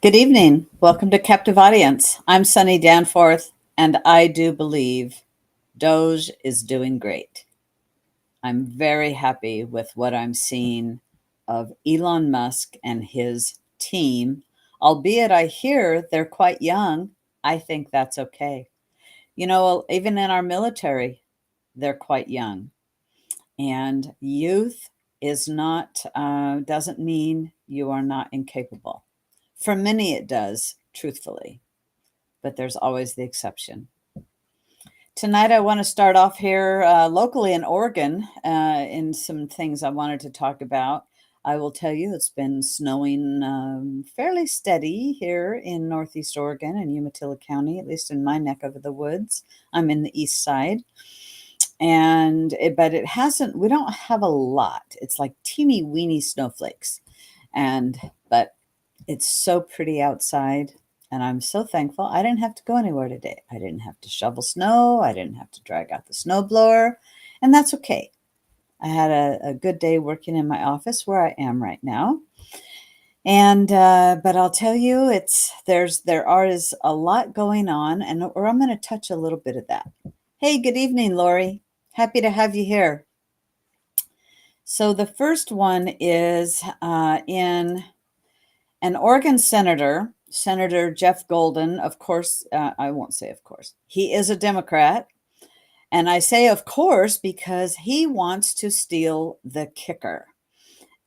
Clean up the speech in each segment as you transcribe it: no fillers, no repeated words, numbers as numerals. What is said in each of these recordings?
Good evening. Welcome to Captive Audience. I'm Suni Danforth, and I do believe Doge is doing great. I'm very happy with what I'm seeing of Elon Musk and his team, albeit I hear they're quite young. I think that's okay. Even in our military, they're quite young. And youth is not, doesn't mean you are not incapable. For many, it does, truthfully, but there's always the exception. Tonight, I want to start off here locally in Oregon in some things I wanted to talk about. I will tell you it's been snowing fairly steady here in Northeast Oregon and Umatilla County, at least in my neck of the woods. I'm in the east side. But it hasn't, we don't have a lot. It's like teeny weeny snowflakes. But it's so pretty outside. And I'm so thankful I didn't have to go anywhere today. I didn't have to shovel snow. I didn't have to drag out the snow blower. And that's okay. I had a good day working in my office where I am right now. But I'll tell you, there is a lot going on, and I'm going to touch a little bit of that. Hey, good evening, Lori. Happy to have you here. So the first one is in an Oregon senator, Senator Jeff Golden. Of course, I won't say of course. He is a Democrat. And I say of course because he wants to steal the kicker.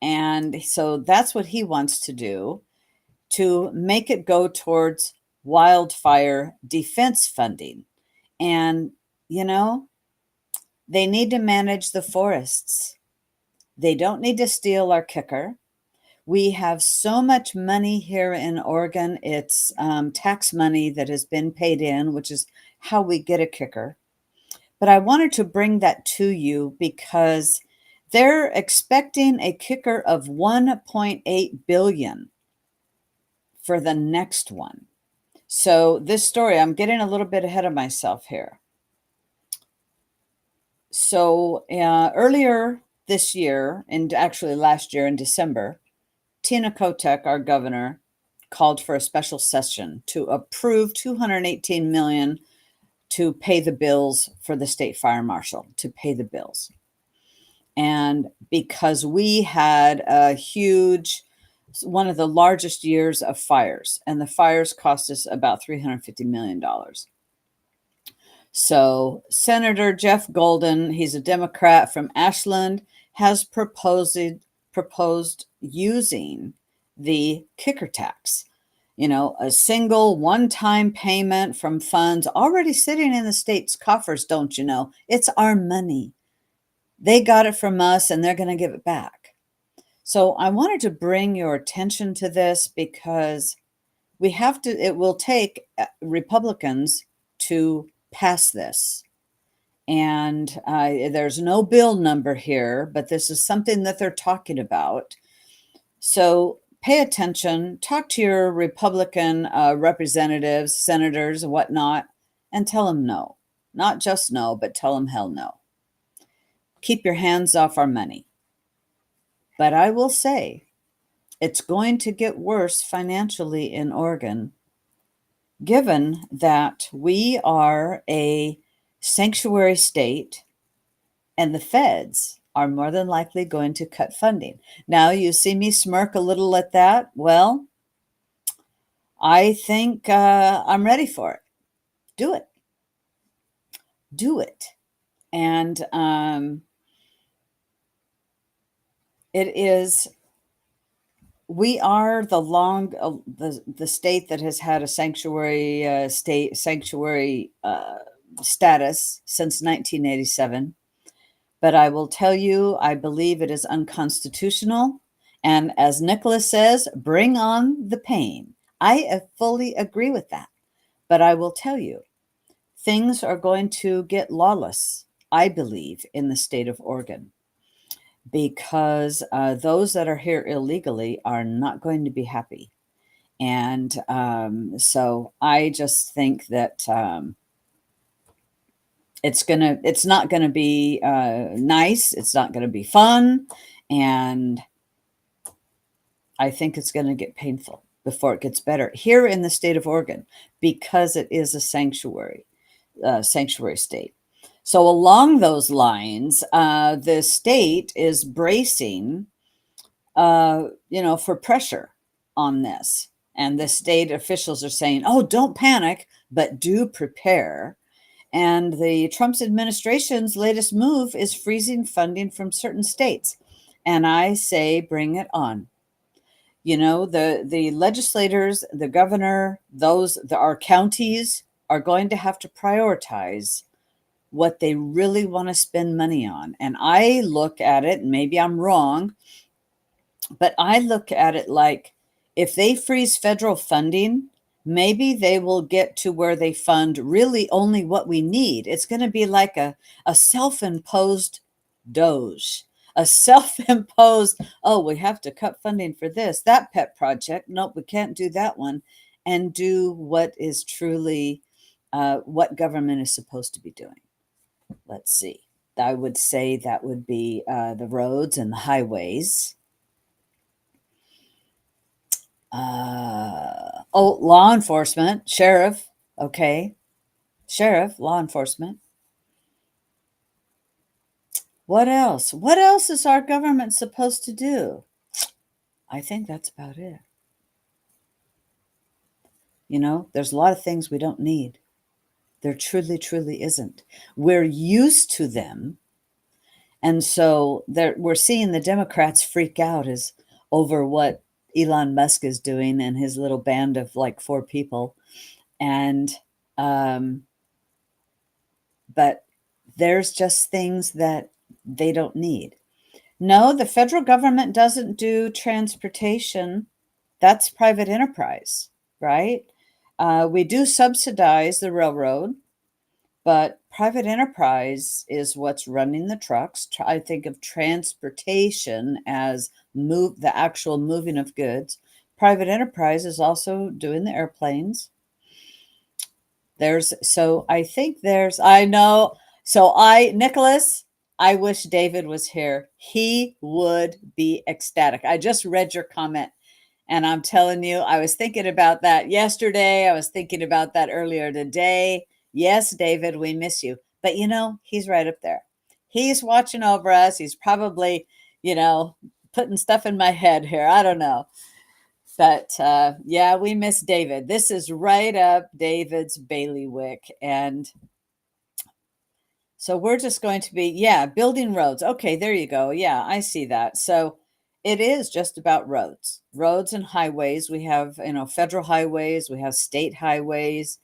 And so that's what he wants to do, to make it go towards wildfire defense funding. And, they need to manage the forests. They don't need to steal our kicker. We have so much money here in Oregon. It's tax money that has been paid in, which is how we get a kicker. But I wanted to bring that to you because they're expecting a kicker of $1.8 billion for the next one. So this story, I'm getting a little bit ahead of myself here. So earlier this year, and actually last year in December, Tina Kotek, our governor, called for a special session to approve $218 million to pay the bills for the state fire marshal, to pay the bills. And because we had one of the largest years of fires, and the fires cost us about $350 million. So Senator Jeff Golden, he's a Democrat from Ashland, has proposed using the kicker tax, a single one-time payment from funds already sitting in the state's coffers, don't you know? It's our money. They got it from us and they're going to give it back. So I wanted to bring your attention to this because it will take Republicans to pass this. And there's no bill number here, but this is something that they're talking about. So pay attention, talk to your Republican representatives, senators, and whatnot, and tell them no. Not just no, but tell them hell no. Keep your hands off our money. But I will say, it's going to get worse financially in Oregon, given that we are a sanctuary state and the feds are more than likely going to cut funding. Now, you see me smirk a little at that. Well, I think I'm ready for it. Do it. Do it. And we are the state that has had a sanctuary status since 1987. But I will tell you, I believe it is unconstitutional. And as Nicholas says, bring on the pain. I fully agree with that. But I will tell you, things are going to get lawless, I believe, in the state of Oregon, because those that are here illegally are not going to be happy. And so I just think that it's not going to be nice. It's not going to be fun. And I think it's going to get painful. before it gets better here in the state of Oregon because it is a sanctuary state. So along those lines, the state is bracing, for pressure on this. And the state officials are saying, oh, don't panic, but do prepare. And the Trump's administration's latest move is freezing funding from certain states. And I say, bring it on. The legislators, the governor, our counties are going to have to prioritize what they really want to spend money on. And I look at it, and maybe I'm wrong, but I look at it like if they freeze federal funding, maybe they will get to where they fund really only what we need. It's going to be like a self-imposed doge, a self-imposed, oh, we have to cut funding for this, that pet project. Nope, we can't do that one. And do what is truly what government is supposed to be doing. Let's see. I would say that would be the roads and the highways. Law enforcement, sheriff. Okay. Sheriff, law enforcement. What else? What else is our government supposed to do? I think that's about it. There's a lot of things we don't need. There truly, truly isn't. We're used to them. And so we're seeing the Democrats freak out over what Elon Musk is doing and his little band of like 4 people. And, but there's just things that they don't need. No, the federal government doesn't do transportation. That's private enterprise, right? We do subsidize the railroad, but private enterprise is what's running the trucks. I think of transportation as the actual moving of goods. Private enterprise is also doing the airplanes. I know. So Nicholas, I wish David was here. He would be ecstatic. I just read your comment. And I'm telling you, I was thinking about that yesterday. I was thinking about that earlier today. Yes, David, we miss you. But he's right up there. He's watching over us. He's probably, putting stuff in my head here. I don't know. But yeah, we miss David. This is right up David's bailiwick. And so we're just going to be, building roads. Okay, there you go. Yeah, I see that. So it is just about roads and highways. We have, federal highways, we have state highways,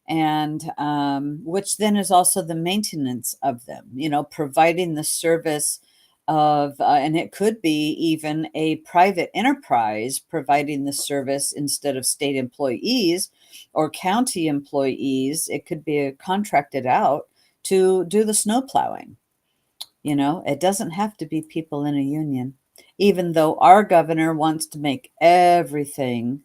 and which then is also the maintenance of them, providing the service of, and it could be even a private enterprise providing the service instead of state employees or county employees. It could be contracted out to do the snow plowing. It doesn't have to be people in a union, even though our governor wants to make everything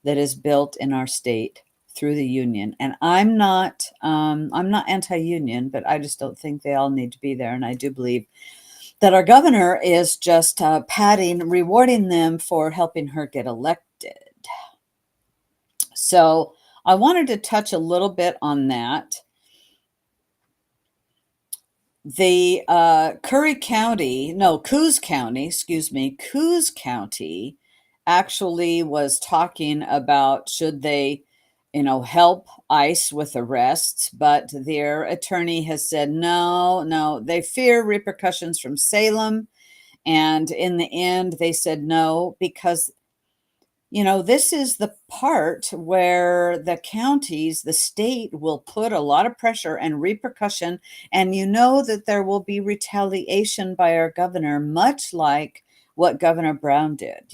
that is built in our state through the union. And I'm not anti-union, but I just don't think they all need to be there. And I do believe that our governor is just rewarding them for helping her get elected. So I wanted to touch a little bit on that. The Coos County actually was talking about should they, help ICE with arrests, but their attorney has said no, they fear repercussions from Salem. And in the end, they said no, because this is the part where the state will put a lot of pressure and repercussion. And that there will be retaliation by our governor, much like what Governor Brown did.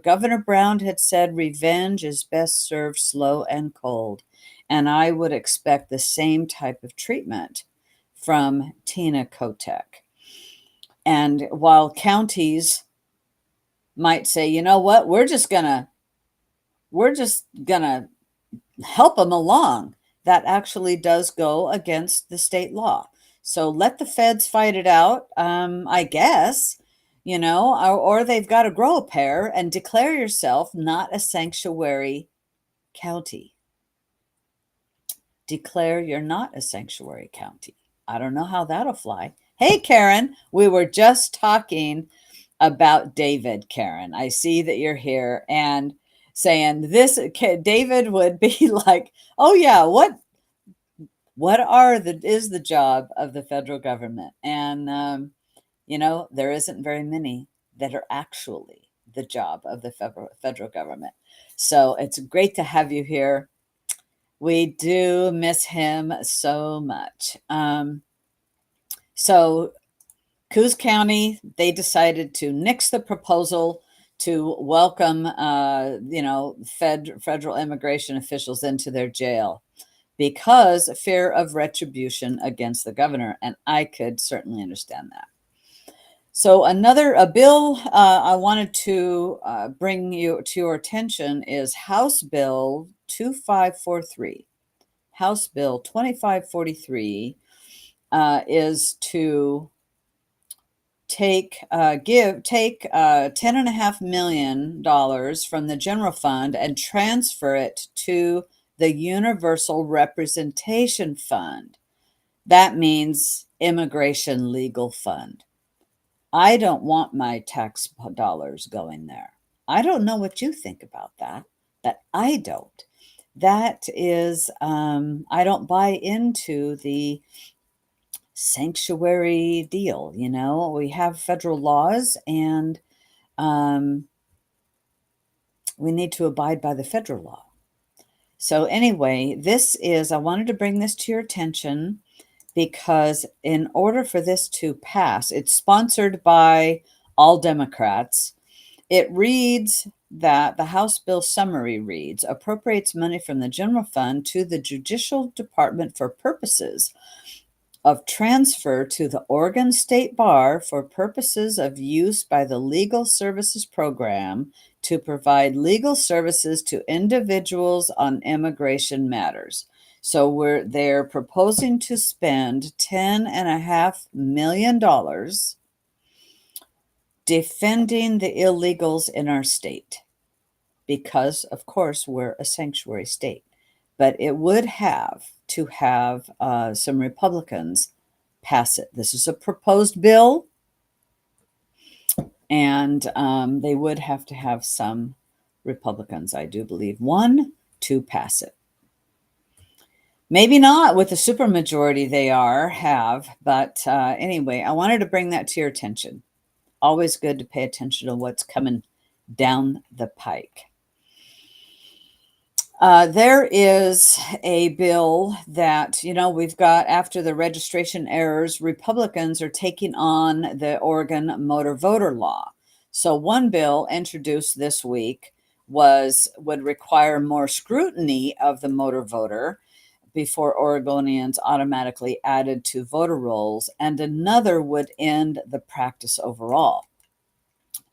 Governor Brown had said revenge is best served slow and cold. And I would expect the same type of treatment from Tina Kotek. And while counties might say, you know what, we're just gonna help them along, that actually does go against the state law. So let the feds fight it out, I guess. or they've got to grow a pair and declare yourself not a sanctuary county. Declare you're not a sanctuary county. I don't know how that'll fly. Hey, Karen, we were just talking about David, Karen. I see that you're here and saying this. David would be like, oh yeah, what is the job of the federal government? And there isn't very many that are actually the job of the federal government. So it's great to have you here. We do miss him so much. So Coos County, they decided to nix the proposal to welcome, federal immigration officials into their jail because of fear of retribution against the governor. And I could certainly understand that. So a bill I wanted to bring to your attention is House Bill 2543. House Bill 2543 is to take $10.5 million from the general fund and transfer it to the Universal Representation Fund. That means Immigration Legal Fund. I don't want my tax dollars going there. I don't know what you think about that, but I don't. That is, I don't buy into the sanctuary deal. We have federal laws and we need to abide by the federal law. So anyway, I wanted to bring this to your attention because in order for this to pass, it's sponsored by all Democrats. It reads that the House bill summary reads, appropriates money from the general fund to the Judicial Department for purposes of transfer to the Oregon State Bar for purposes of use by the Legal Services Program to provide legal services to individuals on immigration matters. So they're proposing to spend $10.5 million defending the illegals in our state because, of course, we're a sanctuary state. But it would have to have some Republicans pass it. This is a proposed bill, and they would have to have some Republicans, I do believe, one to pass it. Maybe not with the supermajority they have, but anyway, I wanted to bring that to your attention. Always good to pay attention to what's coming down the pike. There is a bill that, we've got after the registration errors, Republicans are taking on the Oregon motor voter law. So one bill introduced this week would require more scrutiny of the motor voter before Oregonians automatically added to voter rolls, and another would end the practice overall.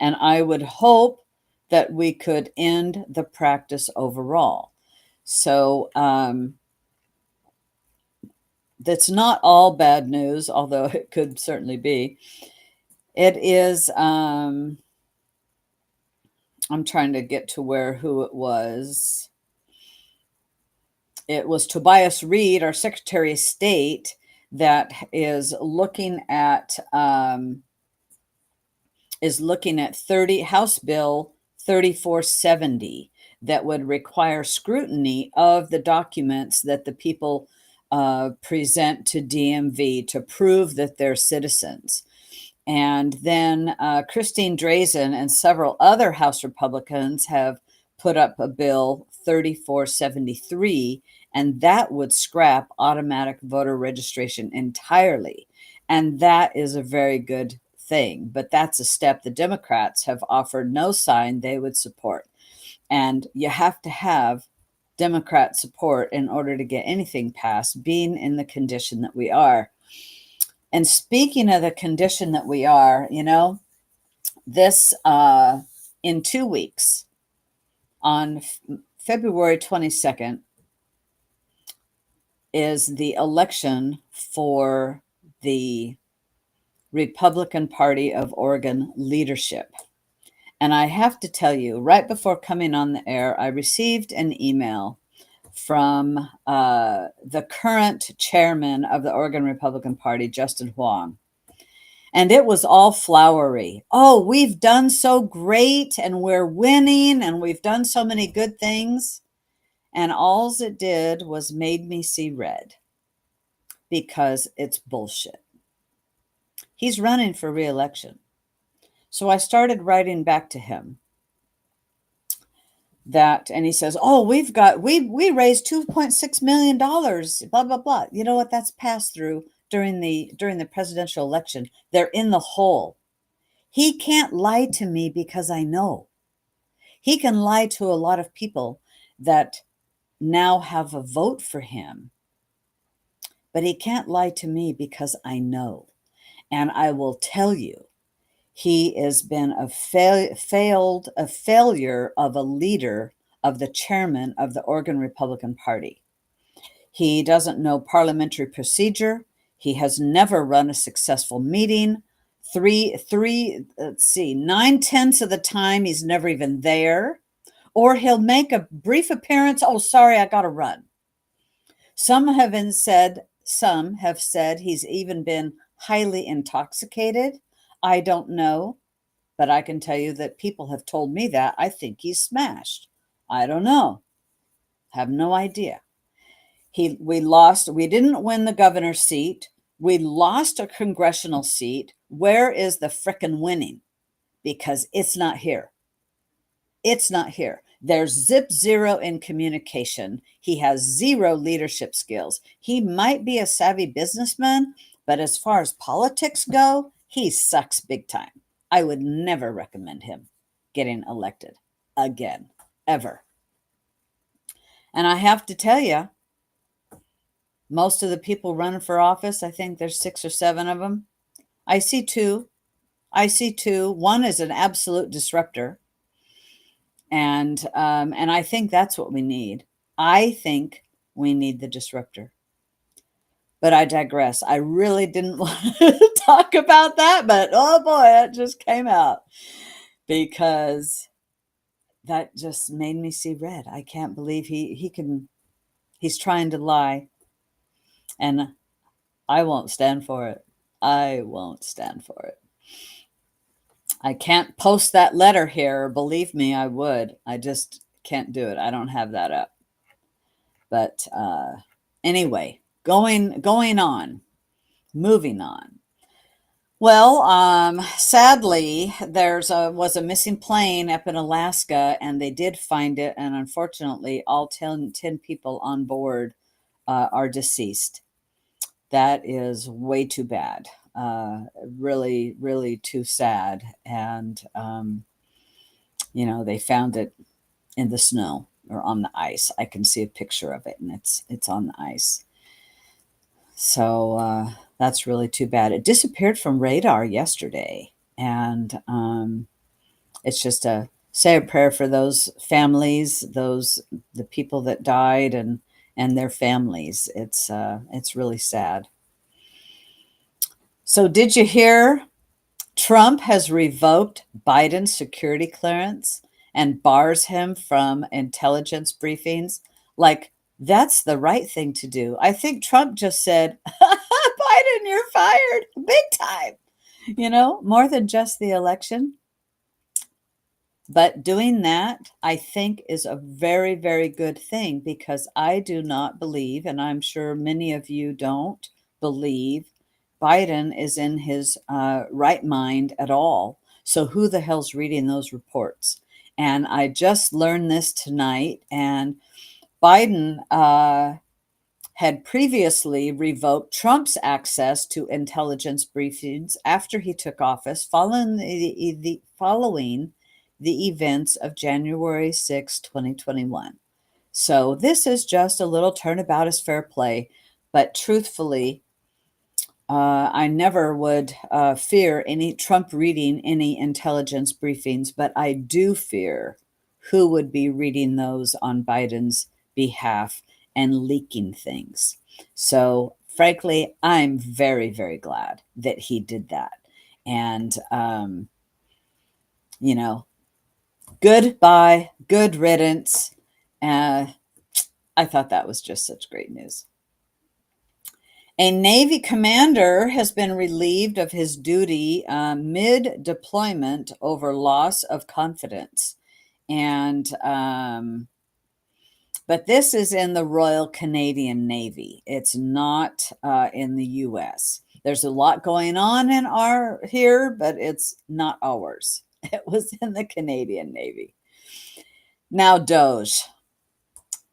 And I would hope that we could end the practice overall. So that's not all bad news, although it could certainly be. It is, I'm trying to get to who it was. It was Tobias Reed, our Secretary of State, that is looking at 30 House Bill 3470 that would require scrutiny of the documents that the people present to DMV to prove that they're citizens. And then Christine Drazen and several other House Republicans have put up a bill 3473, and that would scrap automatic voter registration entirely. And that is a very good thing, but that's a step the Democrats have offered no sign they would support. And you have to have Democrat support in order to get anything passed, being in the condition that we are. And speaking of the condition that we are, this in 2 weeks, on February 22nd, is the election for the Republican Party of Oregon leadership. And I have to tell you, right before coming on the air, I received an email from the current chairman of the Oregon Republican Party, Justin Huang. And it was all flowery. Oh, we've done so great and we're winning and we've done so many good things. And all it did was made me see red because it's bullshit. He's running for reelection. So I started writing back to him that, and he says, "Oh, we raised $2.6 million, blah blah blah." You know what? That's passed through during the presidential election. They're in the hole. He can't lie to me because I know. He can lie to a lot of people that now have a vote for him, but he can't lie to me because I know. And I will tell you, he has been a failure of a leader, of the chairman of the Oregon Republican Party. He doesn't know parliamentary procedure. He has never run a successful meeting. Let's see, 9/10 of the time he's never even there, or he'll make a brief appearance. Oh, sorry, I got to run. Some have said he's even been highly intoxicated. I don't know, but I can tell you that people have told me that. I think he's smashed. I don't know. Have no idea. We didn't win the governor's seat. We lost a congressional seat. Where is the frickin' winning? Because it's not here. It's not here. There's zero in communication. He has zero leadership skills. He might be a savvy businessman, but as far as politics go, he sucks big time. I would never recommend him getting elected again, ever. And I have to tell you, most of the people running for office, I think there's 6 or 7 of them. I see two. One is an absolute disruptor. And I think that's what we need. I think we need the disruptor. But I digress. I really didn't want to talk about that, but oh boy, it just came out because that just made me see red. I can't believe he's trying to lie, and I won't stand for it. I won't stand for it. I can't post that letter here. Believe me, I would. I just can't do it. I don't have that up. But anyway, going on, moving on. Well, sadly, was a missing plane up in Alaska, and they did find it, and unfortunately, all 10 people on board are deceased. That is way too bad. Really, really too sad. And they found it in the snow or on the ice. I can see a picture of it, and it's on the ice. So that's really too bad. It disappeared from radar yesterday, and it's just say a prayer for those families, the people that died, and their families. It's really sad. So did you hear Trump has revoked Biden's security clearance and bars him from intelligence briefings? Like, that's the right thing to do. I think Trump just said, Biden, you're fired big time, more than just the election. But doing that, I think, is a very, very good thing, because I do not believe, and I'm sure many of you don't believe, Biden is in his right mind at all. So who the hell's reading those reports? And I just learned this tonight, and Biden had previously revoked Trump's access to intelligence briefings after he took office, following the events of January 6, 2021. So this is just a little turnabout as fair play, but truthfully, I never would fear any Trump reading any intelligence briefings, but I do fear who would be reading those on Biden's behalf and leaking things. So frankly, I'm very, very glad that he did that. And, you know, goodbye, good riddance. Uh, I thought that was just such great news. A Navy commander has been relieved of his duty mid deployment over loss of confidence. And, but this is in the Royal Canadian Navy. It's not in the US. There's a lot going on in our here, but it's not ours. It was in the Canadian Navy. Now, Doge.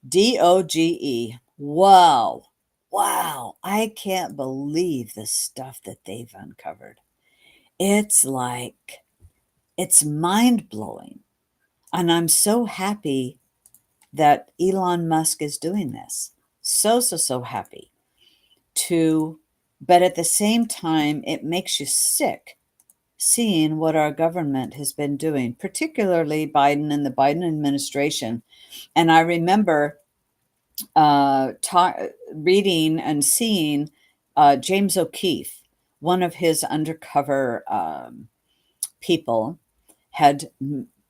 DOGE. Wow. Wow. I can't believe the stuff that they've uncovered. It's like, it's mind blowing. And I'm so happy that Elon Musk is doing this. So happy but at the same time, it makes you sick seeing what our government has been doing, particularly Biden and the Biden administration. And I remember reading and seeing James O'Keefe, one of his undercover people, had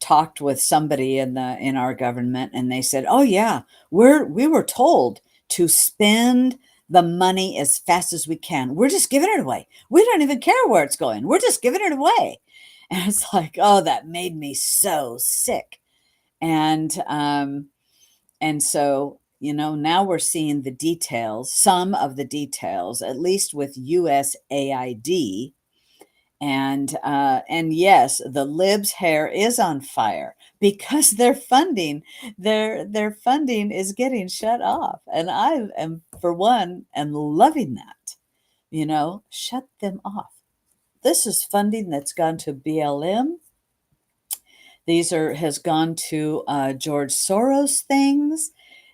talked with somebody in our government, and they said, "Oh yeah, we were told to spend the money as fast as we can. We're just giving it away. We don't even care where it's going. We're just giving it away." And it's like, oh, that made me so sick. And so, now we're seeing the details, some of the details, at least with USAID. And yes, the libs' hair is on fire because their funding is getting shut off. And I am, for one, am loving that. Shut them off. This is funding that's gone to BLM. Has gone to George Soros things.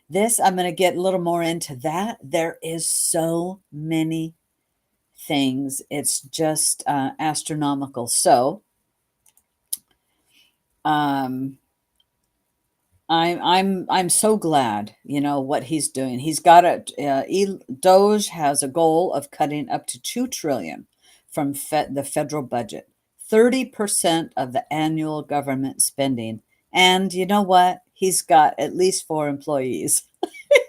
This, I'm going to get a little more into that. There is so many things. It's just astronomical. So, um, I'm so glad, what he's doing. He's got Doge has a goal of cutting up to 2 trillion from the federal budget, 30% of the annual government spending. And you know what? He's got at least 4 employees.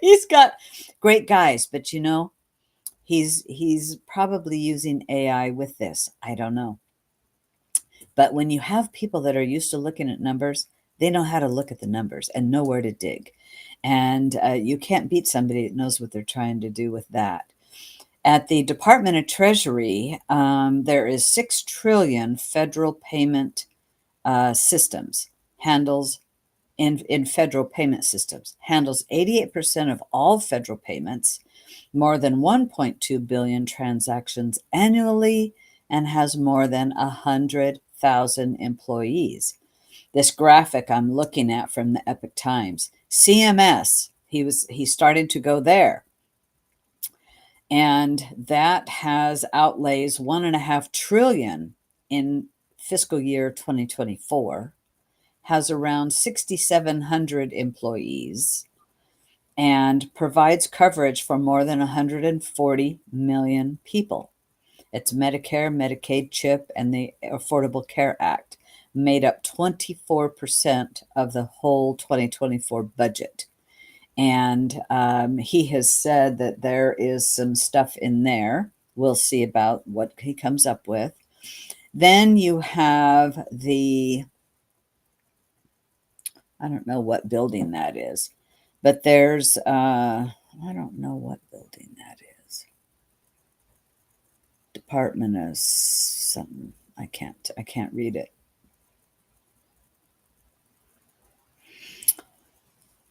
He's got great guys, but he's probably using AI with this. I don't know. But when you have people that are used to looking at numbers, they know how to look at the numbers and know where to dig. And you can't beat somebody that knows what they're trying to do with that. At the Department of Treasury, there is 6 trillion federal payment systems, handles in federal payment systems, handles 88% of all federal payments, more than 1.2 billion transactions annually, and has more than 100,000 employees. This graphic I'm looking at from the Epic Times, CMS, he started to go there, and that has outlays 1.5 trillion in fiscal year 2024, has around 6,700 employees, and provides coverage for more than 140 million people. It's Medicare, Medicaid, CHIP, and the Affordable Care Act made up 24% of the whole 2024 budget. And he has said that there is some stuff in there. We'll see about what he comes up with. Then you have I don't know what building that is, but there's, I don't know what building that is. Department of something. I can't read it.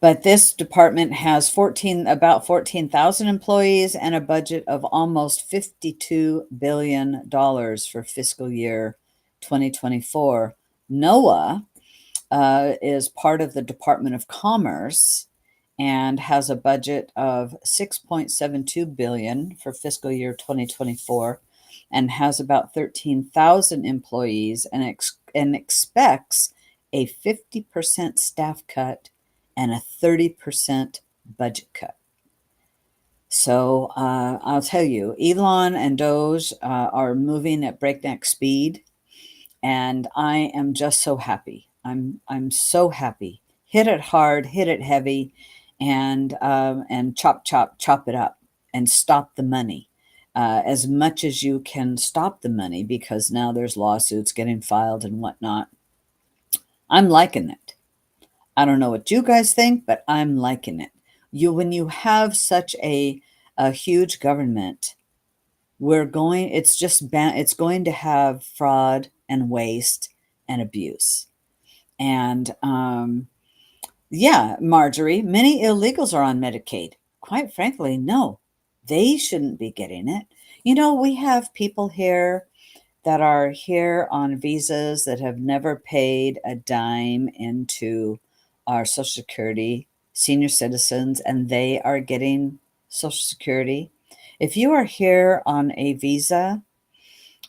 But this department has about 14,000 employees and a budget of almost $52 billion for fiscal year 2024. NOAA is part of the Department of Commerce and has a budget of 6.72 billion for fiscal year 2024, and has about 13,000 employees, and expects a 50% staff cut and a 30% budget cut. So I'll tell you, Elon and Doge are moving at breakneck speed, and I am just so happy. I'm so happy. Hit it hard, hit it heavy, and chop chop chop it up, and stop the money as much as you can stop the money, because now there's lawsuits getting filed and whatnot. I'm liking it. I don't know what you guys think, but I'm liking it. When you have such a huge government, it's going to have fraud and waste and abuse. And yeah, Marjorie, many illegals are on Medicaid. Quite frankly, no, they shouldn't be getting it. We have people here that are here on visas that have never paid a dime into our Social Security, senior citizens, and they are getting Social Security. If you are here on a visa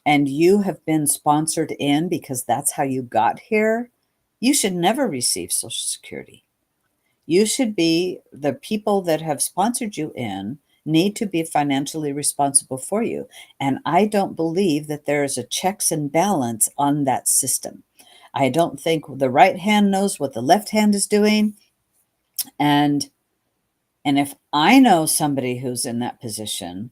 and you have been sponsored in because that's how you got here, you should never receive Social Security. You should be the people that have sponsored you in need to be financially responsible for you. And I don't believe that there is a checks and balance on that system. I don't think the right hand knows what the left hand is doing. And if I know somebody who's in that position,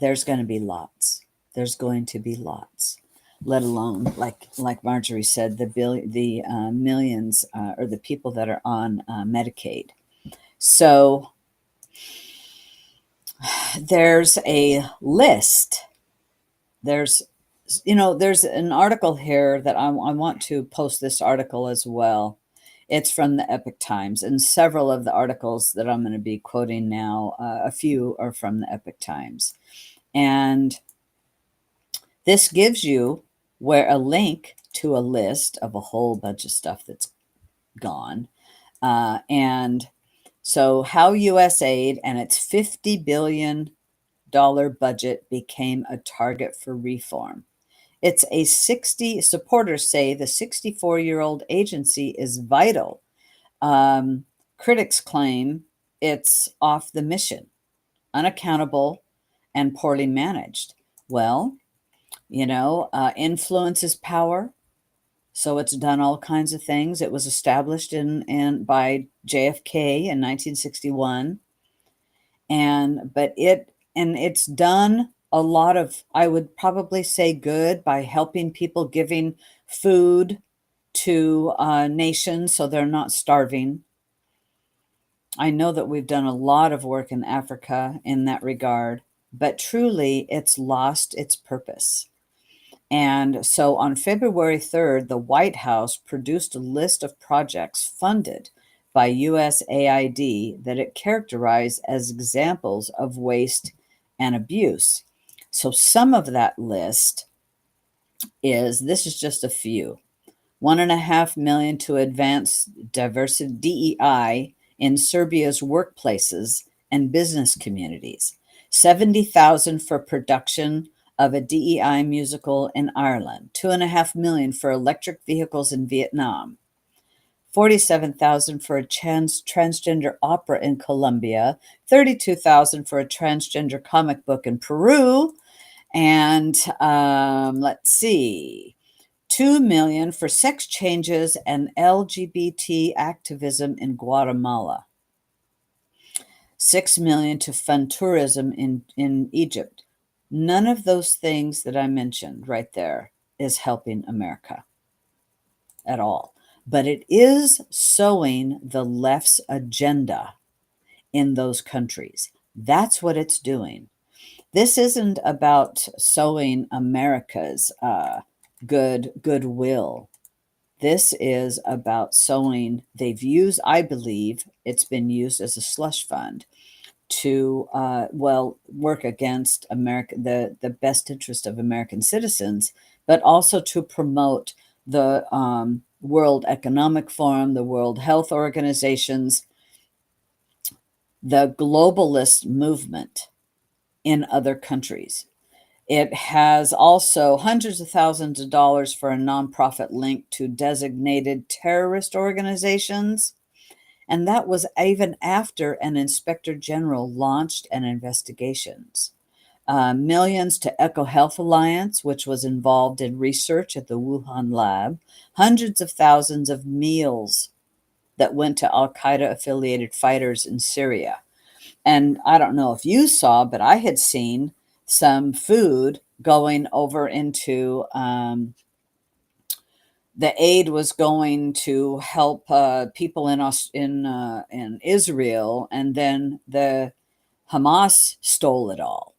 there's going to be lots. There's going to be lots. Let alone, like Marjorie said, the millions or the people that are on Medicaid. So there's a list. There's an article here that I want to post this article as well. It's from the Epic Times, and several of the articles that I'm going to be quoting now, a few are from the Epic Times. And this gives you where a link to a list of a whole bunch of stuff that's gone. And so how USAID and its $50 billion budget became a target for reform. It's a 60 supporters say the 64-year-old agency is vital. Critics claim it's off the mission, unaccountable, and poorly managed. Well, influence is power. So it's done all kinds of things. It was established by JFK in 1961. It's done a lot of, I would probably say, good by helping people, giving food to nations so they're not starving. I know that we've done a lot of work in Africa in that regard, but truly it's lost its purpose. And so on February 3rd, the White House produced a list of projects funded by USAID that it characterized as examples of waste and abuse. So some of that list this is just a few. $1.5 million to advance diversity DEI in Serbia's workplaces and business communities. $70,000 for production of a DEI musical in Ireland. $2.5 million for electric vehicles in Vietnam. $47,000 for a transgender opera in Colombia. $32,000 for a transgender comic book in Peru. And let's see, $2 million for sex changes and LGBT activism in Guatemala. $6 million to fund tourism in Egypt. None of those things that I mentioned right there is helping America at all. But it is sowing the left's agenda in those countries. That's what it's doing. This isn't about sowing America's goodwill. This is about sowing. I believe it's been used as a slush fund to work against the best interest of American citizens, but also to promote the World Economic Forum, the World Health Organizations, the globalist movement in other countries. It has also hundreds of thousands of dollars for a nonprofit linked to designated terrorist organizations. And that was even after an inspector general launched an investigations. Millions to EcoHealth Alliance, which was involved in research at the Wuhan lab, hundreds of thousands of meals that went to Al Qaeda affiliated fighters in Syria. And I don't know if you saw, but I had seen some food going over into the aid was going to help people in Israel, and then the Hamas stole it all,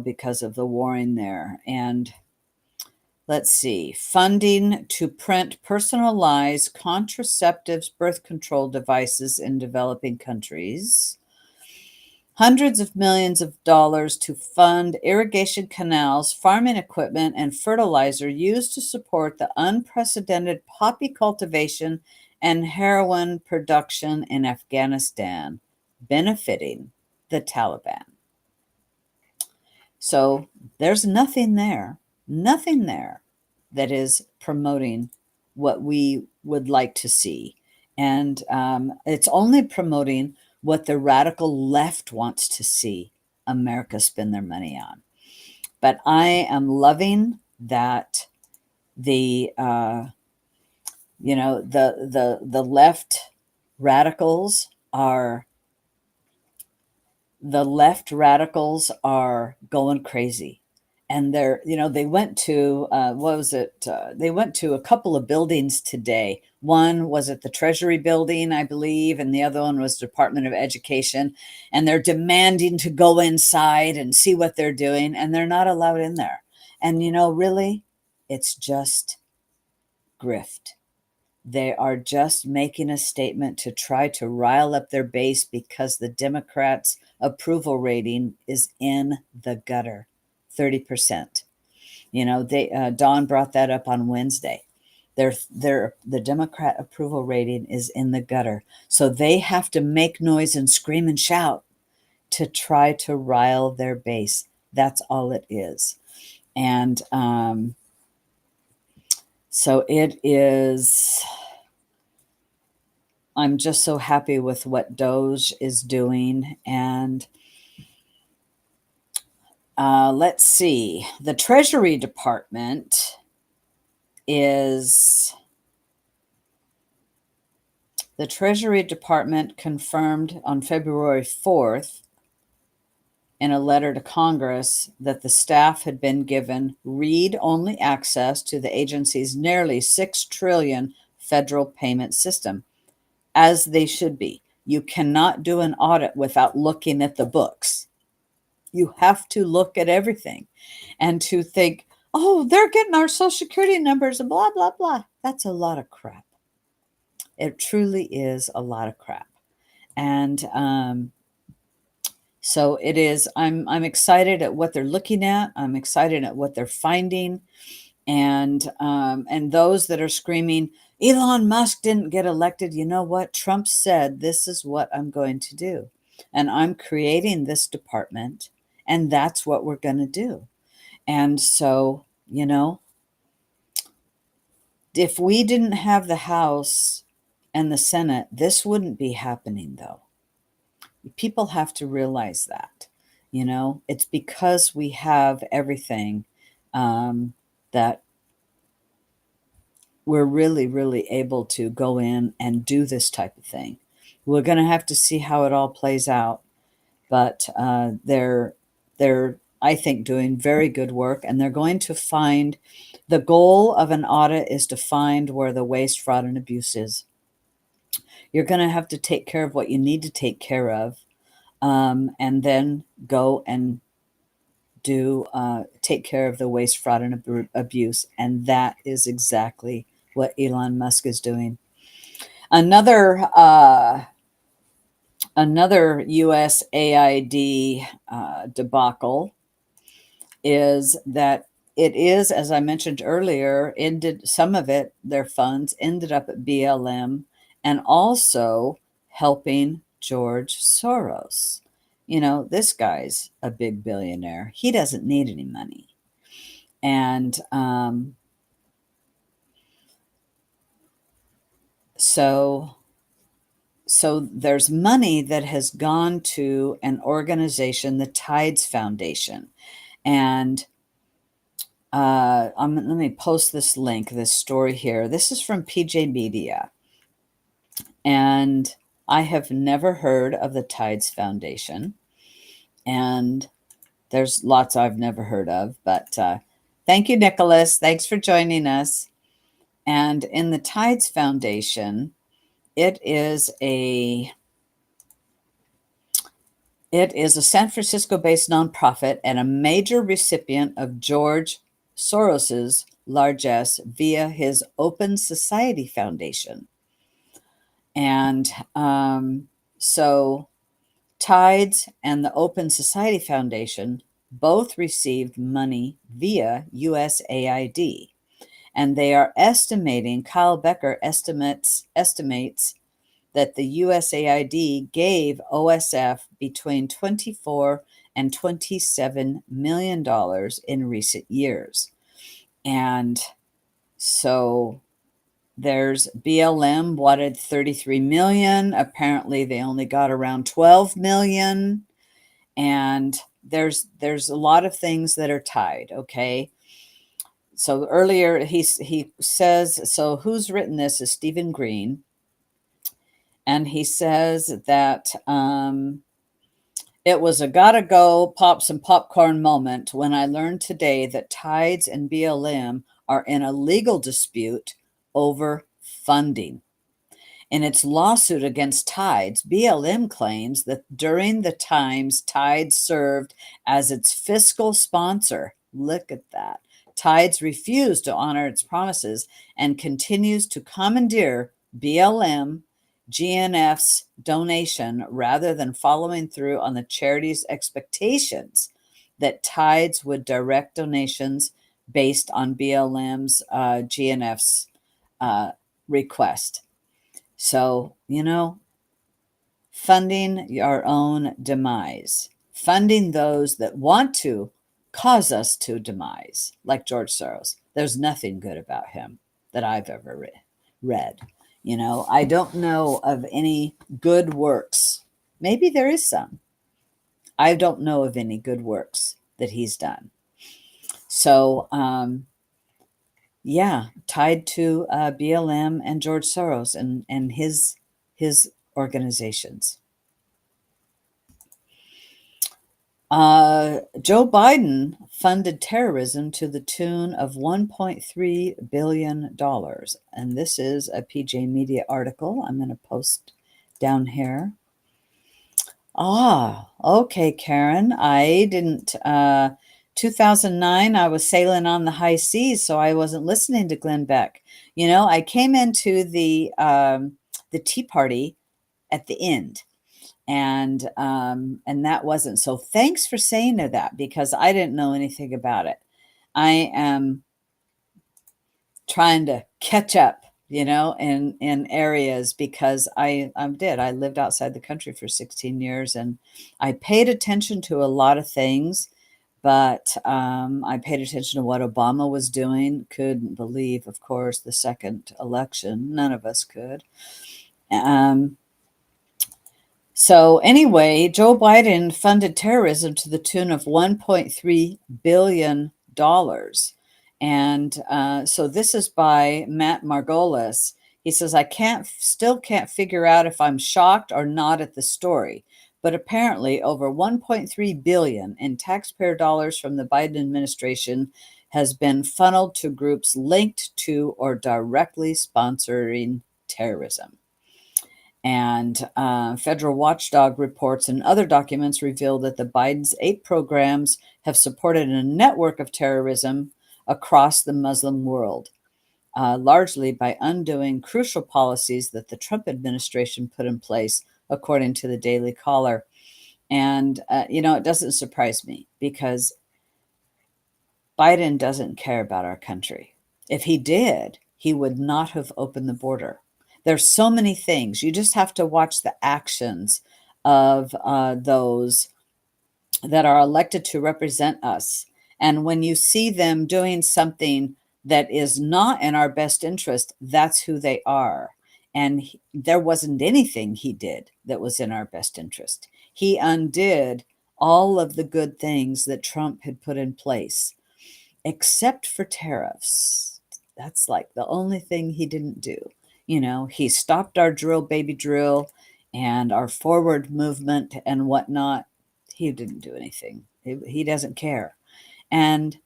because of the warring there. And let's see, funding to print personalized contraceptives, birth control devices in developing countries. Hundreds of millions of dollars to fund irrigation canals, farming equipment, and fertilizer used to support the unprecedented poppy cultivation and heroin production in Afghanistan, benefiting the Taliban. So there's nothing there that is promoting what we would like to see. And it's only promoting what the radical left wants to see America spend their money on. But I am loving that the the left radicals are going crazy. And they went to what was it, they went to a couple of buildings today. One was at the Treasury building, I believe, and the other one was Department of Education, and they're demanding to go inside and see what they're doing, and they're not allowed in there. And really, it's just grift. They are just making a statement to try to rile up their base because the Democrats' approval rating is in the gutter, 30%. Dawn brought that up on Wednesday. The Democrat approval rating is in the gutter. So they have to make noise and scream and shout to try to rile their base. That's all it is. And so it is. I'm just so happy with what Doge is doing. And let's see. The Treasury Department confirmed on February 4th in a letter to Congress that the staff had been given read-only access to the agency's nearly $6 trillion federal payment system, as they should be. You cannot do an audit without looking at the books. You have to look at everything, and to think, oh, they're getting our Social Security numbers and blah, blah, blah. That's a lot of crap. It truly is a lot of crap. And so it is. I'm excited at what they're looking at. I'm excited at what they're finding. And those that are screaming, Elon Musk didn't get elected. You know what? Trump said, this is what I'm going to do. And I'm creating this department, and that's what we're going to do. And so, if we didn't have the House and the Senate, this wouldn't be happening, though. People have to realize that, it's because we have everything that we're really, really able to go in and do this type of thing. We're going to have to see how it all plays out, but they're, I think, doing very good work, and they're going to find. The goal of an audit is to find where the waste, fraud, and abuse is. You're going to have to take care of what you need to take care of, and then go and take care of the waste, fraud, and abuse. And that is exactly what Elon Musk is doing. Another USAID debacle is that it is, as I mentioned earlier, some of it, their funds ended up at BLM, and also helping George Soros. This guy's a big billionaire. He doesn't need any money. And so So there's money that has gone to an organization, the Tides Foundation. And let me post this link, this story here. This is from PJ Media. And I have never heard of the Tides Foundation. And there's lots I've never heard of. But thank you, Nicholas. Thanks for joining us. And in the Tides Foundation, it is a San Francisco-based nonprofit and a major recipient of George Soros's largesse via his Open Society Foundation. And so Tides and the Open Society Foundation both received money via USAID. And they are estimating, Kyle Becker estimates that the USAID gave OSF between $24 and $27 million in recent years. And so there's BLM wanted 33 million. Apparently they only got around 12 million. And there's a lot of things that are tied, okay? So earlier he says, so who's written this is Stephen Green. And he says that it was a gotta go pop some popcorn moment when I learned today that Tides and BLM are in a legal dispute over funding. In its lawsuit against Tides, BLM claims that during the times Tides served as its fiscal sponsor, look at that, Tides refused to honor its promises and continues to commandeer BLM GNF's donation rather than following through on the charity's expectations that Tides would direct donations based on BLM's GNF's request. So, funding your own demise, funding those that want to cause us to demise, like George Soros. There's nothing good about him that I've ever read. I don't know of any good works. Maybe there is some. I don't know of any good works that he's done. So, yeah, tied to BLM and George Soros and his organizations. Joe Biden funded terrorism to the tune of $1.3 billion. And this is a PJ Media article. I'm going to post down here. Okay, Karen. I didn't, 2009, I was sailing on the high seas, so I wasn't listening to Glenn Beck. I came into the Tea Party at the end. And that wasn't. So thanks for saying that, because I didn't know anything about it. I am trying to catch up, in areas, because I lived outside the country for 16 years and I paid attention to a lot of things, but I paid attention to what Obama was doing. Couldn't believe, of course, the second election. None of us could. So anyway, Joe Biden funded terrorism to the tune of $1.3 billion. And so this is by Matt Margolis. He says, I still can't figure out if I'm shocked or not at the story, but apparently over $1.3 billion in taxpayer dollars from the Biden administration has been funneled to groups linked to or directly sponsoring terrorism. And federal watchdog reports and other documents reveal that the Biden's 8 programs have supported a network of terrorism across the Muslim world, largely by undoing crucial policies that the Trump administration put in place, according to the Daily Caller. And, it doesn't surprise me, because Biden doesn't care about our country. If he did, he would not have opened the border. There's so many things. You just have to watch the actions of those that are elected to represent us. And when you see them doing something that is not in our best interest, that's who they are. And there wasn't anything he did that was in our best interest. He undid all of the good things that Trump had put in place, except for tariffs. That's like the only thing he didn't do. He stopped our drill, baby drill, and our forward movement and whatnot. He didn't do anything. He doesn't care. And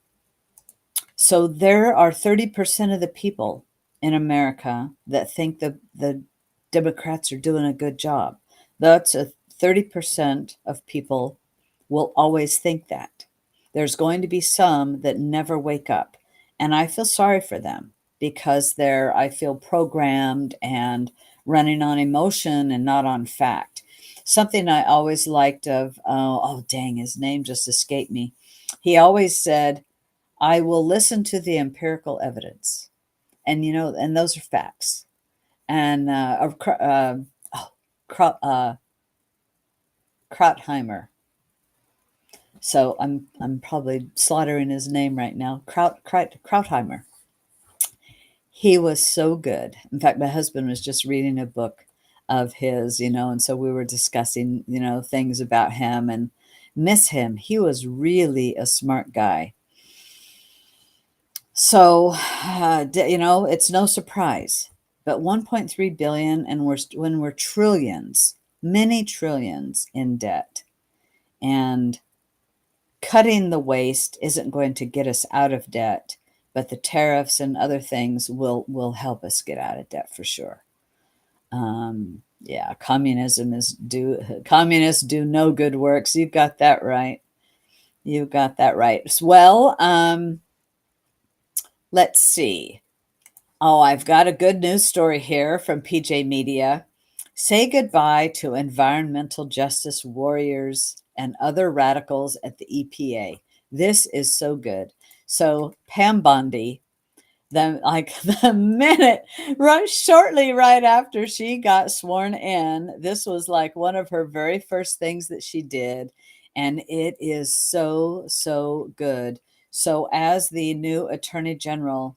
so there are 30% of the people in America that think the Democrats are doing a good job. That's a 30% of people will always think that. There's going to be some that never wake up. And I feel sorry for them because I feel, programmed and running on emotion and not on fact. Something I always liked of, oh dang, his name just escaped me. He always said, I will listen to the empirical evidence. And those are facts. And oh, Krautheimer. So I'm probably slaughtering his name right now. Krautheimer. He was so good. In fact, my husband was just reading a book of his, and so we were discussing, things about him and miss him. He was really a smart guy. So, it's no surprise, but 1.3 billion, and when we're trillions, many trillions in debt, and cutting the waste isn't going to get us out of debt, but the tariffs and other things will help us get out of debt for sure. Yeah, communists do no good works. You've got that right. You've got that right. Well, let's see. Oh, I've got a good news story here from PJ Media. Say goodbye to environmental justice warriors and other radicals at the EPA. This is so good. So Pam Bondi, the minute, shortly right after she got sworn in, this was like one of her very first things that she did. And it is so, so good. So as the new Attorney General,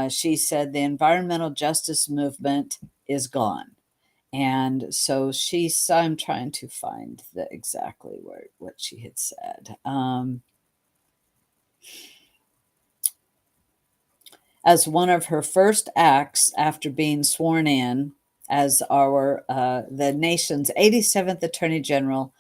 she said the environmental justice movement is gone. And so I'm trying to find exactly what she had said. As one of her first acts after being sworn in as the nation's 87th Attorney General,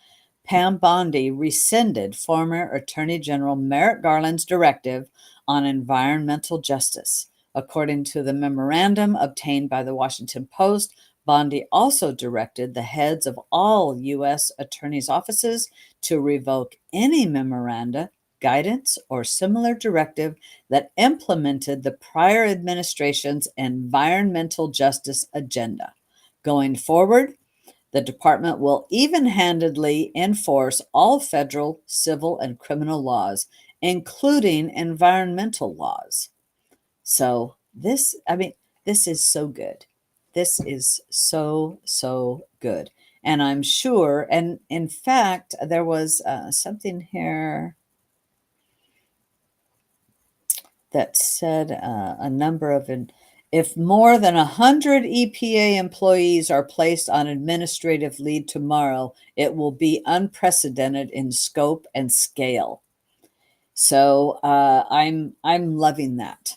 Pam Bondi rescinded former Attorney General Merrick Garland's directive on environmental justice. According to the memorandum obtained by the Washington Post, Bondi also directed the heads of all U.S. attorneys' offices to revoke any memoranda, guidance, or similar directive that implemented the prior administration's environmental justice agenda. Going forward, the department will even-handedly enforce all federal, civil, and criminal laws, including environmental laws. So this is so good. This is so, so good. And I'm sure, and in fact, there was something here that said a number of, if more than 100 EPA employees are placed on administrative leave tomorrow, it will be unprecedented in scope and scale. So I'm loving that.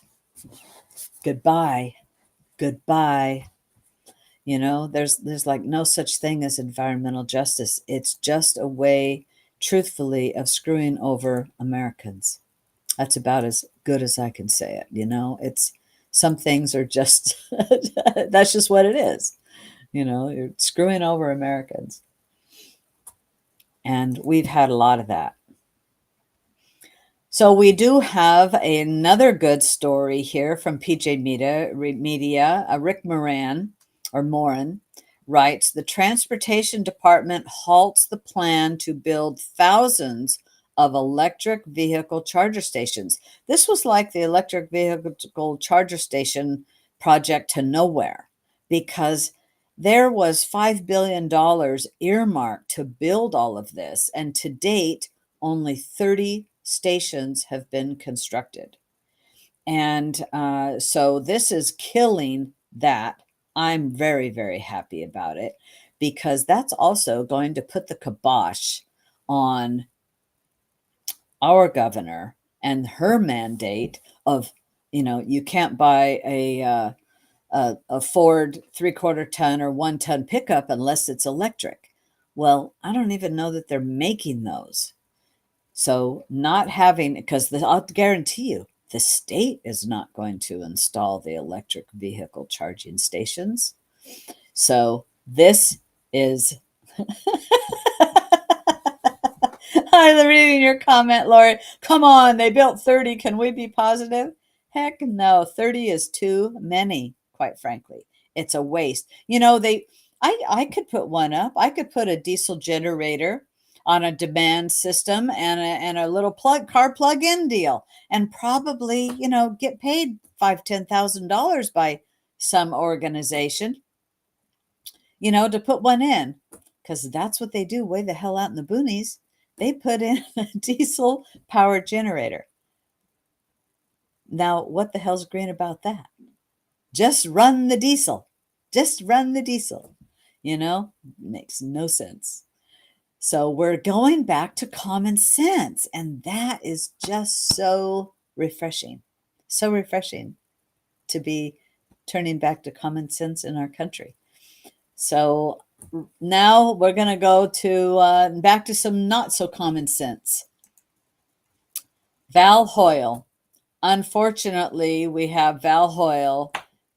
Goodbye. There's like no such thing as environmental justice. It's just a way, truthfully, of screwing over Americans. That's about as good as I can say it. It's some things are just that's just what it is. You're screwing over Americans. And we've had a lot of that. So we do have another good story here from PJ Media. Rick Moran writes, the Transportation Department halts the plan to build thousands of electric vehicle charger stations. This was like the electric vehicle charger station project to nowhere, because there was $5 billion earmarked to build all of this, and to date, only 30 stations have been constructed. And so this is killing that I'm very, very happy about it because that's also going to put the kibosh on our governor and her mandate of, you can't buy a Ford 3/4 ton or 1 ton pickup unless it's electric. Well, I don't even know that they're making those. So not having, because I'll guarantee you, the state is not going to install the electric vehicle charging stations. So this is I'm reading your comment, Lori. Come on, they built 30. Can we be positive? Heck no, 30 is too many, quite frankly. It's a waste. I could put one up. I could put a diesel generator on a demand system and a little car plug-in deal and probably, get paid $5,000-$10,000 by some organization, to put one in, because that's what they do way the hell out in the boonies. They put in a diesel powered generator. Now, what the hell's green about that? Just run the diesel. Just run the diesel. Makes no sense. So we're going back to common sense. And that is just so refreshing. So refreshing to be turning back to common sense in our country. So now we're going to go to back to some not so common sense. Val Hoyle. Unfortunately, we have Val Hoyle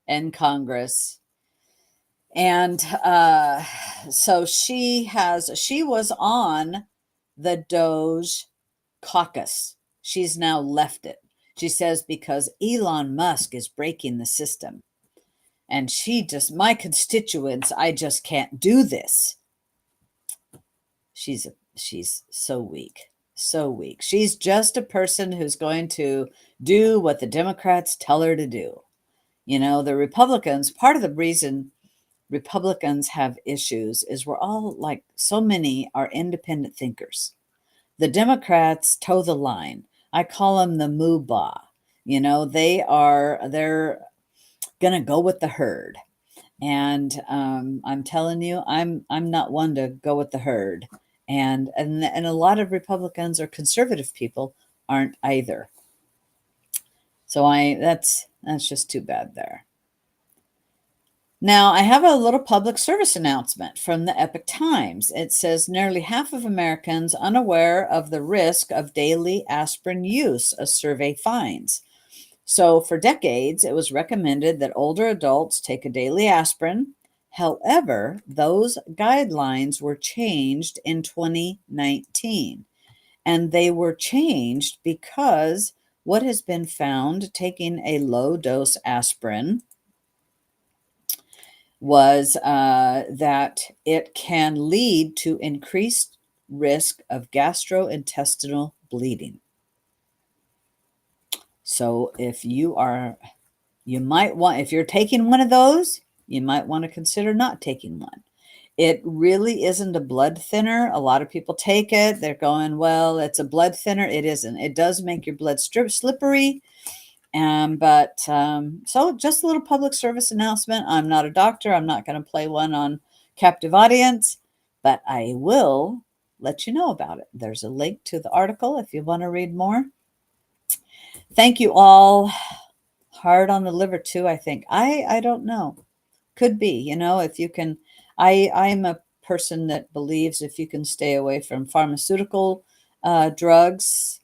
in Congress. And so she was on the Doge caucus. She's now left it. She says because Elon Musk is breaking the system. And my constituents, I just can't do this. She's so weak, so weak. She's just a person who's going to do what the Democrats tell her to do. The Republicans, part of the reason Republicans have issues is we're all like, so many are independent thinkers. The Democrats toe the line. I call them the moo-bah. They're going to go with the herd. And I'm telling you, I'm not one to go with the herd. And a lot of Republicans or conservative people aren't either. So that's just too bad there. Now, I have a little public service announcement from the Epoch Times. It says nearly half of Americans unaware of the risk of daily aspirin use, a survey finds. So for decades, it was recommended that older adults take a daily aspirin. However, those guidelines were changed in 2019. And they were changed because what has been found taking a low dose aspirin was that it can lead to increased risk of gastrointestinal bleeding. So if you're taking one of those, you might want to consider not taking one. It really isn't a blood thinner. A lot of people take it. They're going, well, it's a blood thinner. It isn't. It does make your blood slippery. So just a little public service announcement. I'm not a doctor. I'm not going to play one on captive audience, but I will let you know about it. There's a link to the article if you want to read more. Thank you all. Hard on the liver too, I think. I don't know. Could be, if you can. I'm a person that believes if you can stay away from pharmaceutical drugs,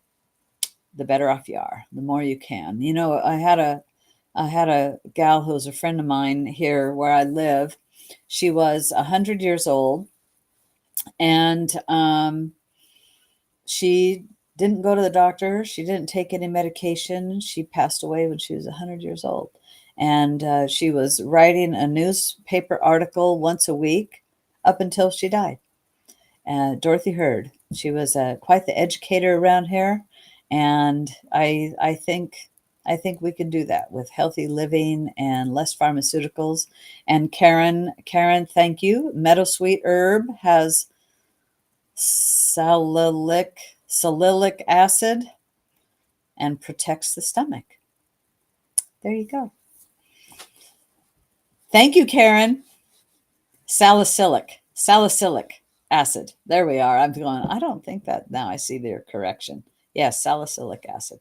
the better off you are, the more you can. I had a gal who's a friend of mine here where I live. She was 100 years old, and she didn't go to the doctor. She didn't take any medication. She passed away when she was 100 years old. And she was writing a newspaper article once a week up until she died. Dorothy Hurd. She was quite the educator around here. And I think we can do that with healthy living and less pharmaceuticals. And Karen, thank you. Meadowsweet herb has salicylic acid and protects the stomach. There you go. Thank you, Karen. Salicylic acid. There we are. I'm going, I don't think that now I see their correction. Yes, salicylic acid.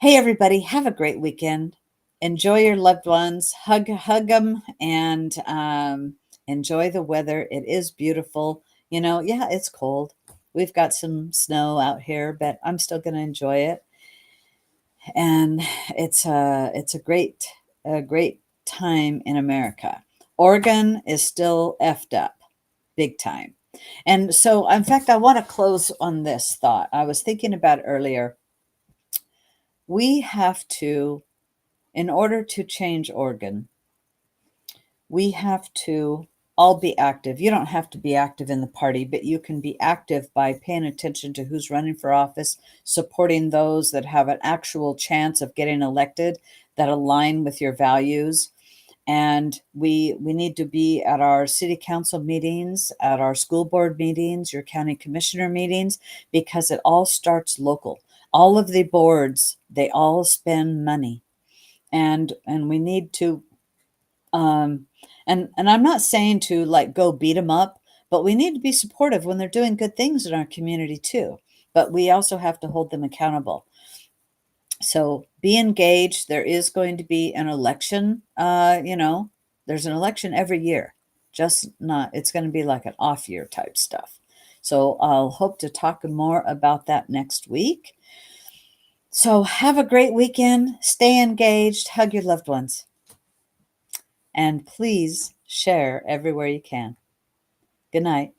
Hey, everybody, have a great weekend. Enjoy your loved ones, hug them, and enjoy the weather. It is beautiful. Yeah, it's cold. We've got some snow out here, but I'm still going to enjoy it. And it's a great time in America. Oregon is still effed up, big time. And so, in fact, I want to close on this thought. I was thinking about earlier. We have to, in order to change Oregon, we have to all be active. You don't have to be active in the party, but you can be active by paying attention to who's running for office, supporting those that have an actual chance of getting elected that align with your values. And we need to be at our city council meetings, at our school board meetings, your county commissioner meetings, because it all starts local. All of the boards, they all spend money, and we need to um, and I'm not saying to like go beat them up, but we need to be supportive when they're doing good things in our community too. But we also have to hold them accountable. So be engaged. There is going to be an election. There's an election every year, just not, it's going to be like an off year type stuff. So I'll hope to talk more about that next week. So have a great weekend. Stay engaged. Hug your loved ones. And please share everywhere you can. Good night.